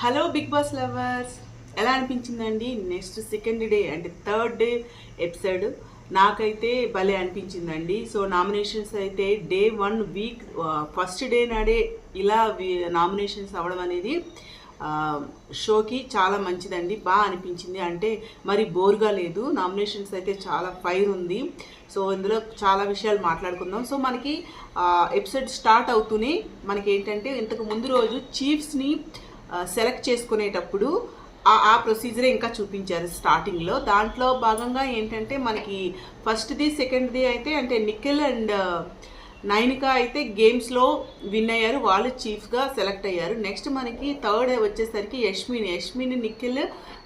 Hello big boss lovers, ఎలా అనిపించిందండి next second day అంటే థర్డ్ డే ఎపిసోడ్? నాకైతే భలే అనిపించిందండి. సో నామినేషన్స్ అయితే డే 1 వీక్ ఫస్ట్ డే నాడే ఇలా నామినేషన్స్ అవ్వడం అనేది షోకి చాలా మంచిదండి. బాగా అనిపించింది. అంటే మరి బోర్గా లేదు. నామినేషన్స్ అయితే చాలా ఫైర్ ఉంది. సో ఇందులో చాలా విషయాలు మాట్లాడుకుందాం. సో మనకి ఎపిసోడ్ స్టార్ట్ అవుతూనే మనకి ఏంటంటే ఇంతకు ముందు రోజు చీఫ్స్ని సెలెక్ట్ చేసుకునేటప్పుడు ఆ ప్రొసీజరే ఇంకా చూపించారు స్టార్టింగ్లో. దాంట్లో భాగంగా ఏంటంటే మనకి ఫస్ట్ది సెకండ్ది అయితే అంటే నిఖిల్ అండ్ నైనిక అయితే గేమ్స్లో విన్ అయ్యారు, వాళ్ళు చీఫ్గా సెలెక్ట్ అయ్యారు. నెక్స్ట్ మనకి థర్డ్ వచ్చేసరికి యష్మిని నిఖిల్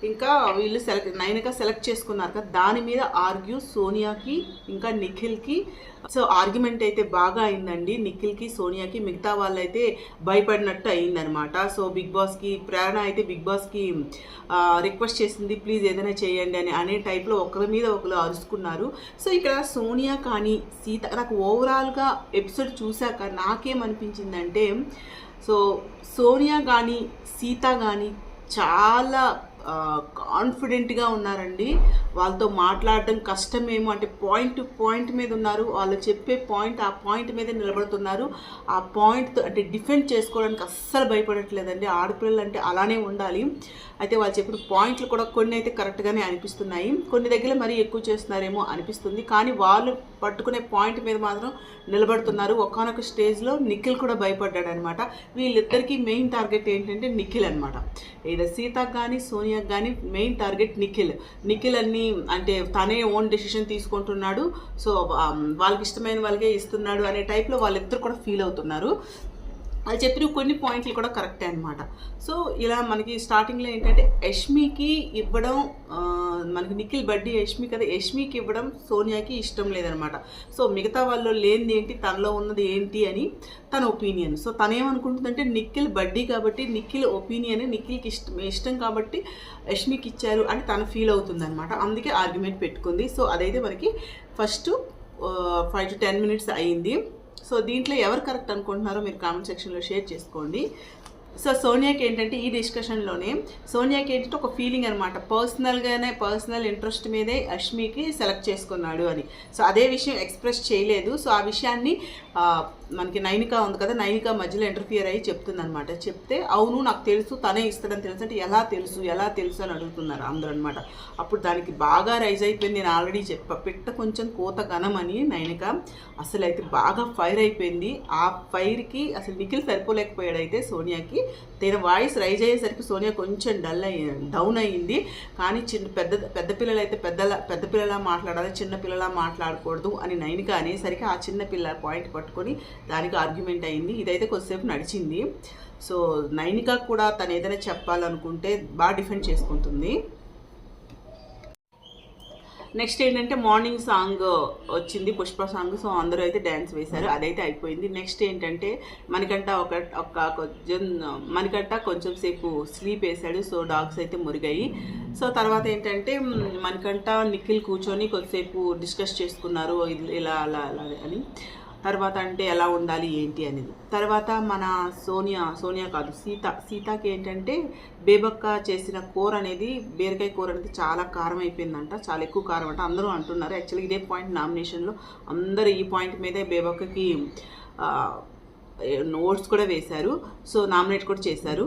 ఇంకా వీళ్ళు నైనిక సెలెక్ట్ చేసుకున్నారు కదా, దాని మీద ఆర్గ్యూ సోనియాకి ఇంకా నిఖిల్కి. సో ఆర్గ్యుమెంట్ అయితే బాగా అయిందండి నిఖిల్కి సోనియాకి. మిగతా వాళ్ళైతే భయపడినట్టు అయిందనమాట. సో బిగ్ బాస్కి ప్రేరణ అయితే బిగ్ బాస్కి రిక్వెస్ట్ చేసింది, ప్లీజ్ ఏదైనా చేయండి అని అనే టైప్లో ఒకరి మీద ఒకరు అరుచుకున్నారు. సో ఇక్కడ సోనియా కానీ సీత, నాకు ఓవరాల్గా ఎపిసోడ్ చూశాక నాకేమనిపించిందంటే సో సోనియా కానీ సీత కానీ చాలా కాన్ఫిడెంట్గా ఉన్నారండి. వాళ్ళతో మాట్లాడడం కష్టమేమో, అంటే పాయింట్ టు పాయింట్ మీద ఉన్నారు. వాళ్ళు చెప్పే పాయింట్ ఆ పాయింట్ మీద నిలబడుతున్నారు. ఆ పాయింట్తో అంటే డిఫెండ్ చేసుకోవడానికి అస్సలు భయపడట్లేదండి. ఆడపిల్లలు అంటే అలానే ఉండాలి. అయితే వాళ్ళు చెప్పిన పాయింట్లు కూడా కొన్ని అయితే కరెక్ట్గానే అనిపిస్తున్నాయి, కొన్ని దగ్గర మరీ ఎక్కువ చేస్తున్నారేమో అనిపిస్తుంది. కానీ వాళ్ళు పట్టుకునే పాయింట్ మీద మాత్రం నిలబడుతున్నారు. ఒకానొక స్టేజ్లో నిఖిల్ కూడా భయపడ్డాడు అనమాట. వీళ్ళిద్దరికీ మెయిన్ టార్గెట్ ఏంటంటే నిఖిల్ అనమాట. ఏదో సీతకు కానీ సోనియాకి కానీ మెయిన్ టార్గెట్ నిఖిల్ అన్ని అంటే తనే ఓన్ డెసిషన్ తీసుకుంటున్నాడు. సో వాళ్ళకి ఇష్టమైన వాళ్ళకే ఇస్తున్నాడు అనే టైప్లో వాళ్ళిద్దరు కూడా ఫీల్ అవుతున్నారు. అది చెప్పిన కొన్ని పాయింట్లు కూడా కరెక్టే అనమాట. సో ఇలా మనకి స్టార్టింగ్లో ఏంటంటే యష్మికి ఇవ్వడం, మనకి నిఖిల్ బడ్డీ యష్మి కదా, యష్మికి ఇవ్వడం సోనియాకి ఇష్టం లేదనమాట. సో మిగతా వాళ్ళు లేనిది ఏంటి, తనలో ఉన్నది ఏంటి అని తన ఒపీనియన్. సో తనేమనుకుంటుందంటే నిఖిల్ బడ్డీ కాబట్టి నిఖిల్ ఒపీనియన్ నిఖిల్కి ఇష్టం కాబట్టి యష్మికి ఇచ్చారు అని తను ఫీల్ అవుతుంది అనమాట. అందుకే ఆర్గ్యుమెంట్ పెట్టుకుంది. సో అదైతే మనకి ఫస్ట్ 5 to 10 minutes అయ్యింది. సో దీంట్లో ఎవరు కరెక్ట్ అనుకుంటున్నారో మీరు కామెంట్ సెక్షన్లో షేర్ చేసుకోండి. సో సోనియాకి ఏంటంటే ఈ డిస్కషన్లోనే సోనియాకి ఏంటంటే ఒక ఫీలింగ్ అనమాట, పర్సనల్ ఇంట్రెస్ట్ మీదే యష్మికి సెలెక్ట్ చేసుకున్నాడు అని. సో అదే విషయం ఎక్స్ప్రెస్ చేయలేదు. సో ఆ విషయాన్ని మనకి నైనిక ఉంది కదా, నైనిక మధ్యలో ఇంటర్ఫియర్ అయ్యి చెప్తుంది అనమాట. చెప్తే అవును నాకు తెలుసు, తనే ఇస్తాడని తెలుసు అంటే ఎలా తెలుసు అని అడుగుతున్నారు అందరూ అనమాట. అప్పుడు దానికి బాగా రైజ్ అయిపోయింది. నేను ఆల్రెడీ పిట్ట కొంచెం కోత ఘనం అని నైనిక అసలు అయితే బాగా ఫైర్ అయిపోయింది. ఆ ఫైర్కి అసలు నిఖిల్ సరిపోలేకపోయాడు. అయితే సోనియాకి తన వాయిస్ రైజ్ అయ్యేసరికి సోనియా కొంచెం డౌన్ అయ్యింది. కానీ పెద్ద పిల్లలు అయితే పెద్ద పిల్లలా మాట్లాడాలి, చిన్న పిల్లలా మాట్లాడకూడదు అని నైనిక అనేసరికి ఆ చిన్న పిల్ల పాయింట్ పట్టుకొని దానికి ఆర్గ్యుమెంట్ అయింది. ఇదైతే కొద్దిసేపు నడిచింది. సో నైనిక కూడా తను ఏదైనా చెప్పాలనుకుంటే బాగా డిఫెండ్ చేసుకుంటుంది. నెక్స్ట్ ఏంటంటే మార్నింగ్ సాంగ్ వచ్చింది, పుష్ప సాంగ్. సో అందరూ అయితే డ్యాన్స్ వేశారు, అదైతే అయిపోయింది. నెక్స్ట్ ఏంటంటే మణికంఠ కొంచెం సేపు స్లీప్ వేశాడు. సో డాగ్స్ అయితే మురిగాయి. సో తర్వాత ఏంటంటే మణికంఠ నిఖిల్ కూర్చొని కొద్దిసేపు డిస్కస్ చేసుకున్నారు, ఇలా అలా అలా అని. తర్వాత అంటే ఎలా ఉండాలి ఏంటి అనేది. తర్వాత మన సోనియా కాదు సీతకి ఏంటంటే బేబక్క చేసిన కూర అనేది, బీరకాయ కూర అనేది చాలా కారం అయిపోయిందంట, చాలా ఎక్కువ కారం అంట అందరూ అంటున్నారు. యాక్చువల్లీ ఇదే పాయింట్ నామినేషన్లో అందరూ ఈ పాయింట్ మీదే బేబక్కకి ఓట్స్ కూడా వేశారు. సో నామినేట్ కూడా చేశారు.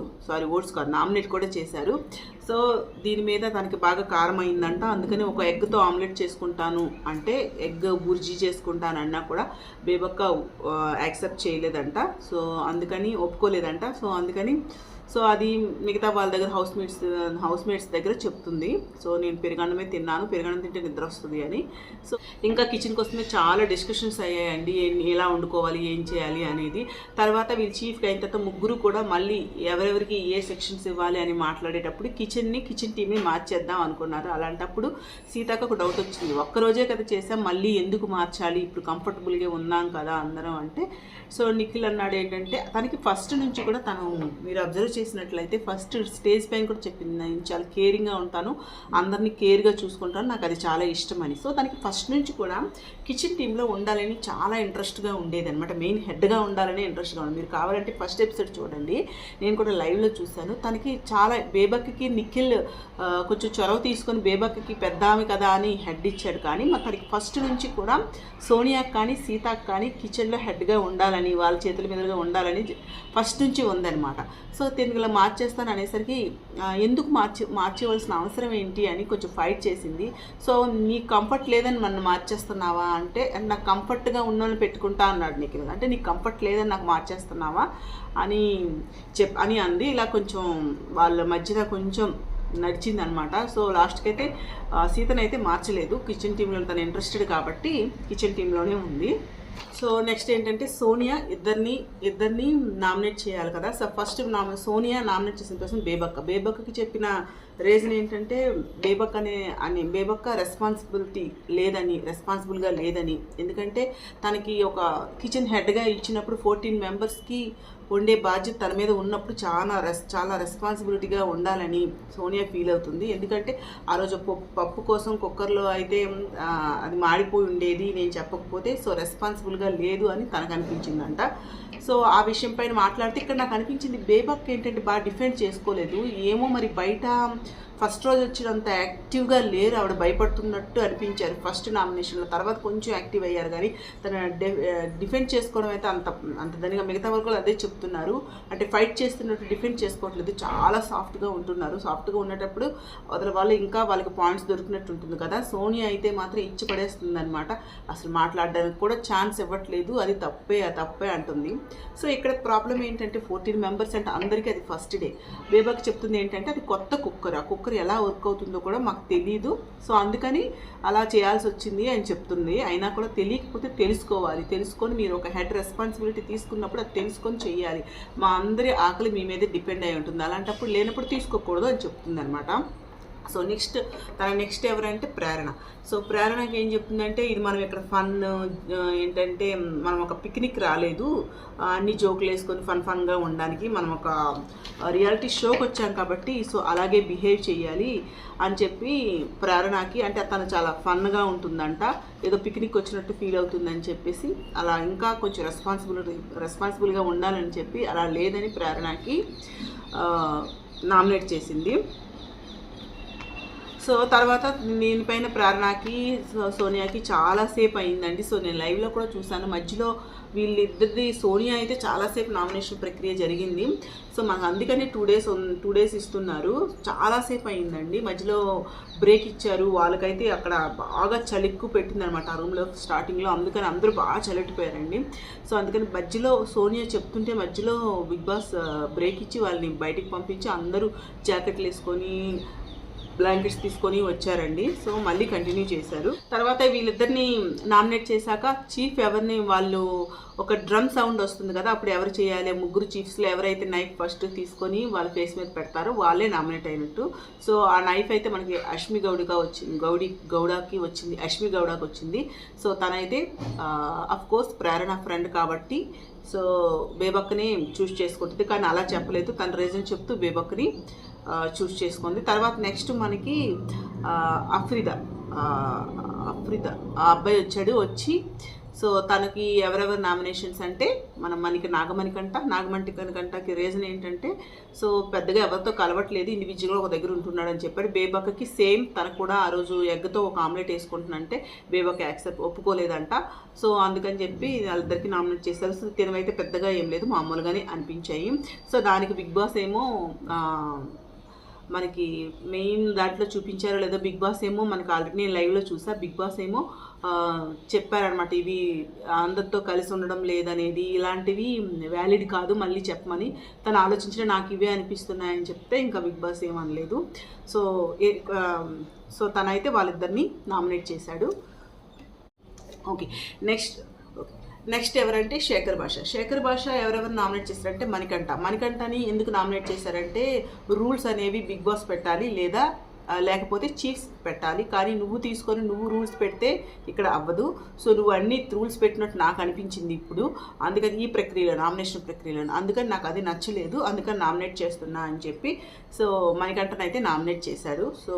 ఓట్స్ కాదు, నామినేట్ కూడా చేశారు. సో దీని మీద తనకి బాగా కారం అయిందంట. అందుకని ఒక ఎగ్తో ఆమ్లెట్ చేసుకుంటాను అంటే ఎగ్ బుర్జీ చేసుకుంటానన్నా కూడా బేబక్క యాక్సెప్ట్ చేయలేదంట. సో అందుకని ఒప్పుకోలేదంట. సో అది మిగతా వాళ్ళ దగ్గర హౌస్ మేట్స్ దగ్గర చెప్తుంది. సో నేను పెరుగన్నమే తిన్నాను, పెరుగన్నం తింటే నిద్ర వస్తుంది అని. సో ఇంకా కిచెన్కి వస్తే చాలా డిస్కషన్స్ అయ్యాయండి, ఎలా వండుకోవాలి ఏం చేయాలి అనేది. తర్వాత వీళ్ళు చీఫ్గా అయిన తర్వాత ముగ్గురు కూడా మళ్ళీ ఎవరెవరికి ఏ సెక్షన్స్ ఇవ్వాలి అని మాట్లాడేటప్పుడు కిచెన్ టీమ్ని మార్చేద్దాం అనుకున్నారు. అలాంటప్పుడు సీతకు ఒక డౌట్ వచ్చింది, ఒక్కరోజే కదా చేసాం, మళ్ళీ ఎందుకు మార్చాలి, ఇప్పుడు కంఫర్టబుల్గా ఉన్నాం కదా అందరం అంటే. సో నిఖిల్ అన్నాడు ఏంటంటే తనకి ఫస్ట్ నుంచి కూడా తను మీరు అబ్జర్వ్ చేసినట్లయితే ఫస్ట్ స్టేజ్ పైన కూడా చెప్పింది, నేను చాలా కేరింగ్గా ఉంటాను, అందరినీ కేర్గా చూసుకుంటాను, నాకు అది చాలా ఇష్టం అని. సో దానికి ఫస్ట్ నుంచి కూడా కిచెన్ టీంలో ఉండాలని చాలా ఇంట్రెస్ట్గా ఉండేది అనమాట. మెయిన్ హెడ్గా ఉండాలని ఇంట్రెస్ట్గా ఉంది. మీరు కావాలంటే ఫస్ట్ ఎపిసోడ్ చూడండి, నేను కూడా లైవ్లో చూశాను. తనకి చాలా బేబక్కి నిఖిల్ కొంచెం చొరవ తీసుకొని బేబక్కి పెద్ద ఆమె కదా అని హెడ్ ఇచ్చాడు. కానీ తనకి ఫస్ట్ నుంచి కూడా సోనియాకి కానీ సీతాకి కానీ కిచెన్లో హెడ్గా ఉండాలని, వాళ్ళ చేతుల మీదుగా ఉండాలని ఫస్ట్ నుంచి ఉందన్నమాట. సో తిరిగిలా మార్చేస్తాను అనేసరికి ఎందుకు మార్చేవలసిన అవసరం ఏంటి అని కొంచెం ఫైట్ చేసింది. సో నీకు కంఫర్ట్ లేదని నన్ను మార్చేస్తున్నావా అంటే, నాకు కంఫర్ట్గా ఉన్నోళ్ళని పెట్టుకుంటా అన్నాడు నిఖిల్. అంటే నీకు కంఫర్ట్ లేదని నాకు మార్చేస్తున్నావా అని అని అంది. ఇలా కొంచెం వాళ్ళ మధ్యన కొంచెం నడిచిందనమాట. సో లాస్ట్కి అయితే సీతనైతే మార్చలేదు, కిచెన్ టీంలో తను ఇంట్రెస్టెడ్ కాబట్టి కిచెన్ టీంలోనే ఉంది. సో నెక్స్ట్ ఏంటంటే సోనియా ఇద్దరిని నామినేట్ చేయాలి కదా. సో ఫస్ట్ సోనియా నామినేట్ చేసిన పర్సన్ బేబక్కకి చెప్పిన రీజన్ ఏంటంటే బేబక్క రెస్పాన్సిబుల్గా లేదని. ఎందుకంటే తనకి ఒక కిచెన్ హెడ్గా ఇచ్చినప్పుడు 14 మెంబర్స్కి వండే బాధ్యత తన మీద ఉన్నప్పుడు చాలా రెస్పాన్సిబిలిటీగా ఉండాలని సోనియా ఫీల్ అవుతుంది. ఎందుకంటే ఆ రోజు పప్పు కోసం కుక్కర్లో అయితే అది మాడిపోయి ఉండేది నేను చెప్పకపోతే, సో రెస్పాన్సిబుల్గా లేదు అని తనకు అనిపించిందంట. సో ఆ విషయం పైన మాట్లాడితే ఇక్కడ నాకు అనిపించింది బేబక్ ఏంటంటే బాగా డిఫెండ్ చేసుకోలేదు. ఏమో మరి బయట ఫస్ట్ రోజు వచ్చినంత యాక్టివ్గా లేరు, ఆవిడ భయపడుతున్నట్టు అనిపించారు ఫస్ట్ నామినేషన్లో. తర్వాత కొంచెం యాక్టివ్ అయ్యారు, కానీ తన డిఫెండ్ చేసుకోవడం అయితే అంత దానిగా మిగతా వాళ్ళు అదే చెప్తున్నారు. అంటే ఫైట్ చేస్తున్నట్టు డిఫెండ్ చేసుకోవట్లేదు, చాలా సాఫ్ట్గా ఉంటున్నారు. సాఫ్ట్గా ఉండేటప్పుడు అవతల వాళ్ళు ఇంకా వాళ్ళకి పాయింట్స్ దొరికినట్టు ఉంటుంది కదా. సోనియా అయితే మాత్రం ఇచ్చి పడేస్తుంది అనమాట, అసలు మాట్లాడడానికి కూడా ఛాన్స్ ఇవ్వట్లేదు, అది తప్పే అంటుంది. సో ఇక్కడ ప్రాబ్లం ఏంటంటే 14 మెంబర్స్ అంటే అందరికీ అది ఫస్ట్ డే. బేబక్ చెప్తుంది ఏంటంటే అది కొత్త కుక్కర్, ఆ కుక్కర్ ఎలా వర్క్ అవుతుందో కూడా మాకు తెలీదు, సో అందుకని అలా చేయాల్సి వచ్చింది అని చెప్తుంది. అయినా కూడా తెలియకపోతే తెలుసుకొని మీరు ఒక హెడ్ రెస్పాన్సిబిలిటీ తీసుకున్నప్పుడు అది తెలుసుకొని చెయ్యాలి. మా అందరి ఆకలి మీ మీదే డిపెండ్ అయి ఉంటుంది, అలాంటప్పుడు లేనప్పుడు తీసుకోకూడదు అని చెప్తుంది అనమాట. సో నెక్స్ట్ ఎవరంటే ప్రేరణ. సో ప్రేరణకి ఏం చెప్తుందంటే, ఇది మనం ఇక్కడ ఫన్ ఏంటంటే మనం ఒక పిక్నిక్ రాలేదు, అన్ని జోకులు వేసుకొని ఫన్గా ఉండడానికి మనం ఒక రియాలిటీ షోకి వచ్చాం కాబట్టి సో అలాగే బిహేవ్ చేయాలి అని చెప్పి ప్రేరణకి, అంటే తను చాలా ఫన్గా ఉంటుందంట, ఏదో పిక్నిక్ వచ్చినట్టు ఫీల్ అవుతుందని చెప్పేసి అలా ఇంకా కొంచెం రెస్పాన్సిబుల్గా ఉండాలని చెప్పి అలా లేదని ప్రేరణకి నామినేట్ చేసింది. సో తర్వాత దీనిపైన ప్రేరణకి సోనియాకి చాలాసేపు అయిందండి. సో నేను లైవ్లో కూడా చూసాను, మధ్యలో వీళ్ళిద్దరిది సోనియా అయితే చాలాసేపు నామినేషన్ ప్రక్రియ జరిగింది. సో మనకు అందుకని 2 డేస్ ఇస్తున్నారు, చాలాసేపు అయిందండి. మధ్యలో బ్రేక్ ఇచ్చారు, వాళ్ళకైతే అక్కడ బాగా చలిక్కు పెట్టిందనమాట ఆ రూమ్లో స్టార్టింగ్లో, అందుకని అందరూ బాగా చలిట్టిపోయారండి. సో అందుకని మధ్యలో సోనియా చెప్తుంటే మధ్యలో బిగ్ బాస్ బ్రేక్ ఇచ్చి వాళ్ళని బయటికి పంపించి అందరూ జాకెట్లు వేసుకొని బ్లాంకెట్స్ తీసుకొని వచ్చారండి. సో మళ్ళీ కంటిన్యూ చేశారు. తర్వాత వీళ్ళిద్దరిని నామినేట్ చేశాక చీఫ్ ఎవరిని, వాళ్ళు ఒక డ్రమ్ సౌండ్ వస్తుంది కదా, అప్పుడు ఎవరు చేయాలి, ముగ్గురు చీఫ్స్లో ఎవరైతే నైఫ్ ఫస్ట్ తీసుకొని వాళ్ళ ఫేస్ మీద పెడతారో వాళ్ళే నామినేట్ అయినట్టు. సో ఆ నైఫ్ అయితే మనకి అశ్మి గౌడకి వచ్చింది. సో తనైతే అఫ్ కోర్స్ ప్రేరణ ఫ్రెండ్ కాబట్టి సో బేబక్ని చూస్ చేసుకుంటుంది, కానీ అలా చెప్పలేదు, తన రీజన్ చెప్తూ బేబక్ని చూస్ చేసుకుంది. తర్వాత నెక్స్ట్ మనకి అఫ్రిదా ఆ అబ్బాయి వచ్చి సో తనకి ఎవరెవరు నామినేషన్స్ అంటే మనకి నాగమణికంటకి రీజన్ ఏంటంటే, సో పెద్దగా ఎవరితో కలవట్లేదు, ఇండివిజువల్గా ఒక దగ్గర ఉంటున్నాడని చెప్పాడు. బేబక్కకి సేమ్ తనకు కూడా ఆ రోజు ఎగ్తో ఒక ఆమ్లెట్ వేసుకుంటున్నంటే బేబక్క ఒప్పుకోలేదంట. సో అందుకని చెప్పి వాళ్ళిద్దరికి నామినేట్ చేశారు. సో తినమైతే పెద్దగా ఏం లేదు, మామూలుగానే అనిపించాయి. సో దానికి బిగ్ బాస్ ఏమో మనకి మెయిన్ దాంట్లో చూపించారో లేదో, బిగ్ బాస్ ఏమో మనకి ఆల్రెడీ నేను లైవ్లో చూసా, బిగ్ బాస్ ఏమో చెప్పారనమాట, ఇవి అందరితో కలిసి ఉండడం లేదనేది, ఇలాంటివి వ్యాలిడ్ కాదు, మళ్ళీ చెప్పమని తను ఆలోచించిన నాకు ఇవే అనిపిస్తున్నాయని చెప్తే ఇంకా బిగ్ బాస్ ఏమనలేదు. సో తనైతే వాళ్ళిద్దరిని నామినేట్ చేశాడు. ఓకే నెక్స్ట్ ఎవరంటే శేఖర్ భాష ఎవరెవరు నామినేట్ చేశారంటే మణికంఠని ఎందుకు నామినేట్ చేశారంటే, రూల్స్ అనేవి బిగ్ బాస్ పెట్టాలి లేదా లేకపోతే చీఫ్స్ పెట్టాలి. కానీ నువ్వు తీసుకొని నువ్వు రూల్స్ పెడితే ఇక్కడ అవ్వదు. సో నువ్వు అన్ని రూల్స్ పెట్టినట్టు నాకు అనిపించింది ఇప్పుడు. అందుకని ఈ ప్రక్రియలో, నామినేషన్ ప్రక్రియలో అందుకని నాకు అది నచ్చలేదు, అందుకని నామినేట్ చేస్తున్నా అని చెప్పి సో మణికంఠన్ నామినేట్ చేశాడు. సో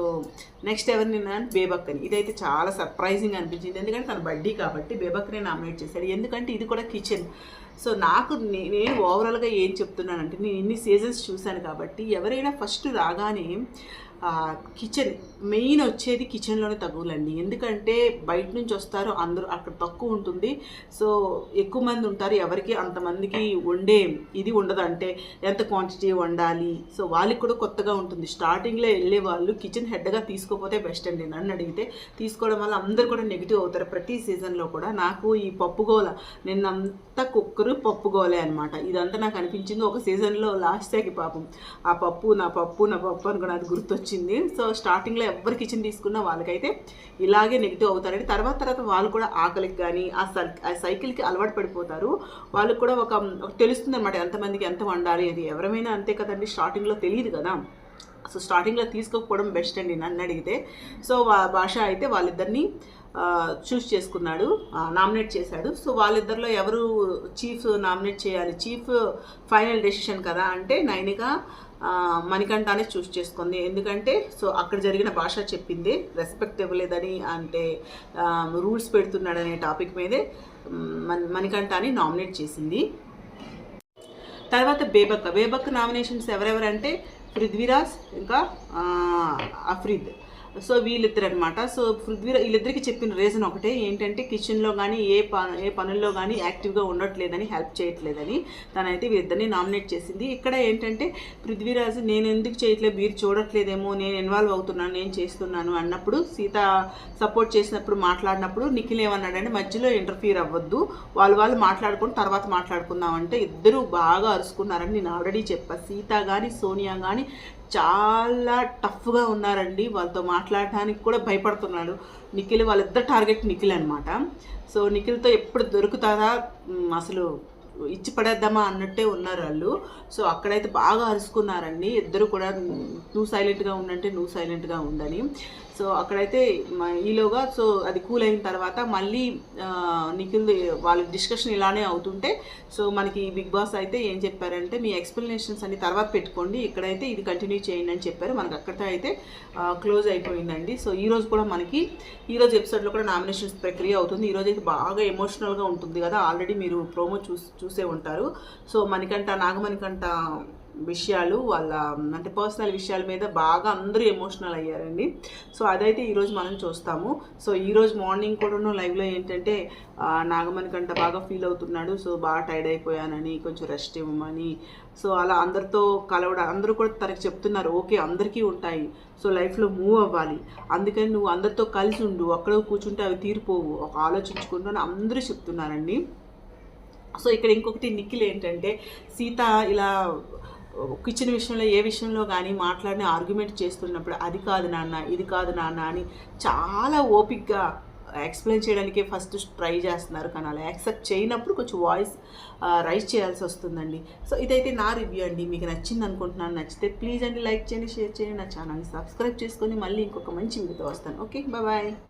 నెక్స్ట్ ఎవరిని బేబక్కని. ఇదైతే చాలా సర్ప్రైజింగ్ అనిపించింది, ఎందుకంటే తన బడ్డీ కాబట్టి బేబక్కనే నామినేట్ చేశాడు. ఎందుకంటే ఇది కూడా కిచెన్. సో నాకు నేను ఓవరాల్గా ఏం చెప్తున్నానంటే, నేను ఇన్ని సీజన్స్ చూశాను కాబట్టి ఎవరైనా ఫస్ట్ రాగానే కిచెన్ మెయిన్ వచ్చేది కిచెన్లోనే తగులండి. ఎందుకంటే బయట నుంచి వస్తారు, అందరూ అక్కడ తక్కువ ఉంటుంది. సో ఎక్కువ మంది ఉంటారు, ఎవరికి అంతమందికి వండే ఇది ఉండదు. అంటే ఎంత క్వాంటిటీ వండాలి, సో వాళ్ళకి కూడా కొత్తగా ఉంటుంది. స్టార్టింగ్లో వెళ్ళే వాళ్ళు కిచెన్ హెడ్గా తీసుకోకపోతే బెస్ట్ అండి. నన్ను అడిగితే తీసుకోవడం వల్ల అందరూ కూడా నెగిటివ్ అవుతారు ప్రతి సీజన్లో కూడా. నాకు ఈ పప్పుగోల నిన్నంతా కుక్కరు పప్పుగోలే అనమాట. ఇదంతా నాకు అనిపించింది ఒక సీజన్లో లాస్ట్కి. పాపం ఆ పప్పు నా పప్పు అని కూడా అది గుర్తొచ్చింది. సో స్టార్టింగ్లో ఎవరు కిచెన్ తీసుకున్నా వాళ్ళకైతే ఇలాగే నెగిటివ్ అవుతారండి. తర్వాత వాళ్ళు కూడా ఆకలికి కానీ ఆ సైకిల్కి అలవాటు పడిపోతారు. వాళ్ళకు కూడా ఒక తెలుస్తుంది అనమాట ఎంతమందికి ఎంత వండాలి అది. ఎవరైనా అంతే కదండి, స్టార్టింగ్లో తెలియదు కదా. సో స్టార్టింగ్లో తీసుకోకపోవడం బెస్ట్ అండి నన్ను అడిగితే. సో భాష అయితే వాళ్ళిద్దరిని చూస్ చేసుకున్నాడు, నామినేట్ చేశాడు. సో వాళ్ళిద్దరిలో ఎవరు చీఫ్ నామినేట్ చేయాలి, చీఫ్ ఫైనల్ డెసిషన్ కదా అంటే నైనిక మణికంఠనే చూస్ చేసుకుంది. ఎందుకంటే సో అక్కడ జరిగిన భాష చెప్పింది రెస్పెక్ట్ ఇవ్వలేదని, అంటే రూల్స్ పెడుతున్నాడనే టాపిక్ మీదే మణికంఠని నామినేట్ చేసింది. తర్వాత బేబక్ నామినేషన్స్ ఎవరెవరంటే పృథ్వీరాజ్ ఇంకా అఫ్రీద్. సో వీళ్ళిద్దరు అనమాట. సో వీళ్ళిద్దరికి చెప్పిన రీజన్ ఒకటే, ఏంటంటే కిచెన్లో కానీ ఏ పనుల్లో కానీ యాక్టివ్గా ఉండట్లేదని, హెల్ప్ చేయట్లేదని తనైతే వీళ్ళిద్దరిని నామినేట్ చేసింది. ఇక్కడ ఏంటంటే పృథ్వీరాజ్ నేను ఎందుకు చేయట్లేదు, మీరు చూడట్లేదేమో, నేను ఇన్వాల్వ్ అవుతున్నాను, నేను చేస్తున్నాను అన్నప్పుడు సీత సపోర్ట్ చేసినప్పుడు మాట్లాడినప్పుడు నిఖిల్ ఏమన్నాడంటే మధ్యలో ఇంటర్ఫియర్ అవ్వద్దు, వాళ్ళు మాట్లాడుకుని తర్వాత మాట్లాడుకుందామంటే ఇద్దరు బాగా అరుచుకున్నారని నేను ఆల్రెడీ చెప్పా. సీత కానీ సోనియా కానీ చాలా టఫ్గా ఉన్నారండి, వాళ్ళతో మాట్లాడడానికి కూడా భయపడుతున్నాడు నిఖిల్. వాళ్ళిద్దరు టార్గెట్ నిఖిల్ అనమాట. సో నిఖిల్తో ఎప్పుడు దొరుకుతుందా, అసలు ఇచ్చి పడేద్దామా అన్నట్టే ఉన్నారు వాళ్ళు. సో అక్కడైతే బాగా అరుచుకున్నారండి ఇద్దరు కూడా. నువ్వు సైలెంట్గా ఉండంటే నువ్వు సైలెంట్గా ఉండని. సో అక్కడైతే ఈలోగా సో అది కూల్ అయిన తర్వాత మళ్ళీ నిఖిల్ వాళ్ళ డిస్కషన్ ఇలానే అవుతుంటే సో మనకి బిగ్ బాస్ అయితే ఏం చెప్పారంటే, మీ ఎక్స్ప్లెనేషన్స్ అన్ని తర్వాత పెట్టుకోండి, ఇక్కడైతే ఇది కంటిన్యూ చేయండి అని చెప్పారు. మనకి అక్కడితో అయితే క్లోజ్ అయిపోయిందండి. సో ఈరోజు కూడా మనకి ఈరోజు ఎపిసోడ్లో కూడా నామినేషన్స్ ప్రక్రియ అవుతుంది. ఈరోజు అయితే బాగా ఎమోషనల్గా ఉంటుంది కదా, ఆల్రెడీ మీరు ప్రోమో చూసే ఉంటారు. సో నాగమణికంఠ విషయాలు, వాళ్ళ అంటే పర్సనల్ విషయాల మీద బాగా అందరూ ఎమోషనల్ అయ్యారండి. సో అదైతే ఈరోజు మనం చూస్తాము. సో ఈరోజు మార్నింగ్ కూడా లైవ్లో ఏంటంటే నాగమణికంఠ బాగా ఫీల్ అవుతున్నాడు. సో బాగా టైర్డ్ అయిపోయానని, కొంచెం రెస్ట్ ఇవ్వమని. సో అలా అందరితో అందరూ కూడా తనకి చెప్తున్నారు, ఓకే అందరికీ ఉంటాయి, సో లైఫ్లో మూవ్ అవ్వాలి, అందుకని నువ్వు అందరితో కలిసి ఉండు, అక్కడ కూర్చుంటే అవి తీరిపోవు, ఒక ఆలోచించుకుంటూ అని అందరూ చెప్తున్నారండి. సో ఇక్కడ ఇంకొకటి నిఖిల్ ఏంటంటే, సీత ఇలా కిచెన్ విషయంలో ఏ విషయంలో కానీ మాట్లాడిన ఆర్గ్యుమెంట్ చేస్తున్నప్పుడు అది కాదు నాన్న, ఇది కాదు నాన్న అని చాలా ఓపిక్గా ఎక్స్ప్లెయిన్ చేయడానికే ఫస్ట్ ట్రై చేస్తున్నారు. కానీ అలా యాక్సెప్ట్ చేయనప్పుడు కొంచెం వాయిస్ రైజ్ చేయాల్సి వస్తుందండి. సో ఇదైతే నా రివ్యూ అండి, మీకు నచ్చింది అనుకుంటున్నాను. నచ్చితే ప్లీజ్ అండి లైక్ చేయండి, షేర్ చేయండి, నా ఛానల్ని సబ్స్క్రైబ్ చేసుకొని మళ్ళీ ఇంకొక మంచి వీడియోతో వస్తాను. Okay, bye.